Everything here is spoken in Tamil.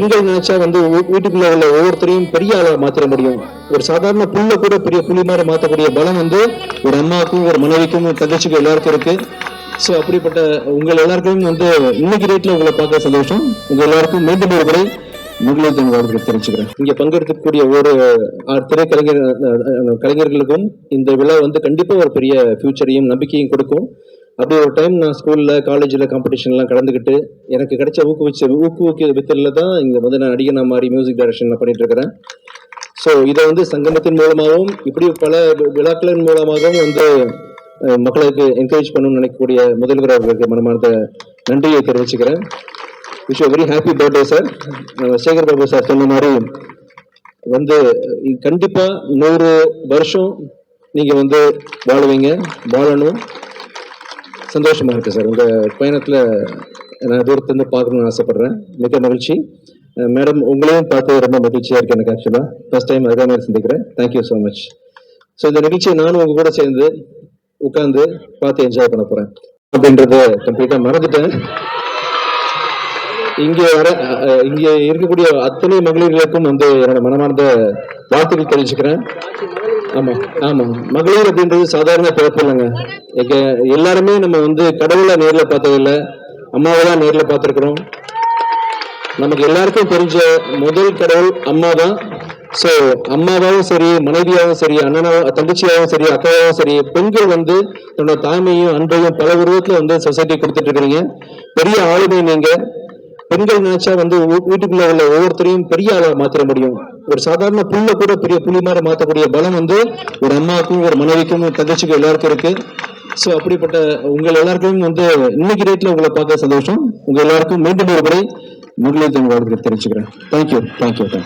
பெண்கள் நினைச்சா வந்து வீட்டுக்குள்ள உள்ள ஒவ்வொருத்தரையும் பெரிய ஆளா மாத்திர முடியும். ஒரு சாதாரண புல்ல கூட பெரிய புலி மாதிரி மாற்றக்கூடிய பலம் வந்து ஒரு அம்மாவுக்கும் ஒரு மனைவிக்கும் தங்கச்சிக்கும் எல்லாருக்கும் இருக்கு. ஸோ அப்படிப்பட்ட உங்கள் எல்லாருக்கும் வந்து இன்னைக்கு ரேட்ல உங்களை பார்க்க சந்தோஷம். உங்க எல்லாருக்கும் மீண்டும் ஒரு முறை மகளிர் தின வாழ்த்துக்கள் தெரிவிச்சுக்கிறேன். இங்க பங்கெடுக்கக்கூடிய ஒரு கலைஞர்களுக்கும் இந்த விழா வந்து கண்டிப்பா ஒரு பெரிய ஃபியூச்சரையும் நம்பிக்கையும் கொடுக்கும். அப்படி ஒரு டைம் நான் ஸ்கூல்ல காலேஜில் காம்படிஷன்லாம் கலந்துக்கிட்டு எனக்கு கிடைச்ச ஊக்குவிக்க வித்தல தான் இங்கே வந்து நான் நடிகனா மாதிரி மியூசிக் டைரக்ஷன் பண்ணிட்டு இருக்கிறேன். ஸோ இதை வந்து சங்கமத்தின் மூலமாகவும் இப்படி பல விழாக்களின் மூலமாகவும் வந்து மக்களுக்கு என்கரேஜ் பண்ணணும்னு நினைக்கக்கூடிய முதல்வர் அவர்களுக்கு மனமார்ந்த நன்றியை தெரிவிச்சுக்கிறேன். Wish very happy birthday sir. Sekar Babu sir சொன்ன மாதிரி வந்து கண்டிப்பா 100 வருஷம் நீங்க வந்து வாழுவீங்க, வாழணும். சந்தோஷமா இருக்கு சார். உங்க பயணத்துல நான் தூரத்துலேருந்து பார்க்கணும்னு ஆசைப்படுறேன். மிக மகிழ்ச்சி மேடம். உங்களையும் பார்த்து ரொம்ப மகிழ்ச்சியா இருக்கு எனக்கு. ஆக்சுவலா ஃபர்ஸ்ட் டைம் அதே மாதிரி சந்திக்கிறேன். Thank you so much. ஸோ இந்த நிகழ்ச்சியை நானும் உங்க கூட சேர்ந்து உட்கார்ந்து பார்த்து என்ஜாய் பண்ண போறேன் அப்படின்றத கம்ப்ளீட்டா மறந்துட்டேன். இங்கே இருக்கக்கூடிய அத்தனை மகளிர்களுக்கும் வந்து என்னோட மனமார்ந்த வாழ்த்துக்கள் தெரிவிச்சுக்கிறேன். ஆமா ஆமா, மகளிர் அப்படின்றது சாதாரண பிறப்பு இல்லைங்க. எல்லாருமே நம்ம வந்து கடவுளை நேர்ல பார்த்ததில்லை, அம்மாவை தான் நேர்ல பார்த்திருக்கிறோம். நமக்கு எல்லாருக்கும் தெரிஞ்ச முதல் கடவுள் அம்மா தான். ஸோ அம்மாவாகவும் சரி, மனைவியாகவும் சரி, அண்ணனாவும் தங்கச்சியாகவும் சரி, அக்காவும் சரி, பெண்கள் வந்து தன்னோட தாய்மையும் அன்பையும் பல உருவத்துல வந்து சொசைட்டி கொடுத்துட்டு இருக்கிறீங்க. பெரிய ஆளுமை நீங்க. பெண்கள் நினைச்சா வந்து வீட்டுக்குள்ள உள்ள ஒவ்வொருத்தரையும் பெரிய ஆளா மாத்திர முடியும். ஒரு சாதாரண புல்ல கூட பெரிய புலி மாதிரி மாற்றக்கூடிய பலம் வந்து ஒரு அம்மாவுக்கும் ஒரு மனைவிக்கும் தங்கச்சிக்கும் எல்லாருக்கும் இருக்கு. ஸோ அப்படிப்பட்ட உங்கள் எல்லாருக்கும் வந்து இன்னைக்கு ரேட்ல உங்களை பார்க்க சந்தோஷம். உங்க எல்லாருக்கும் மீண்டும் ஒரு முறை மகளிர் தின வாழ்த்துக்கள் தெரிவிச்சுக்கிறேன். தேங்க்யூ.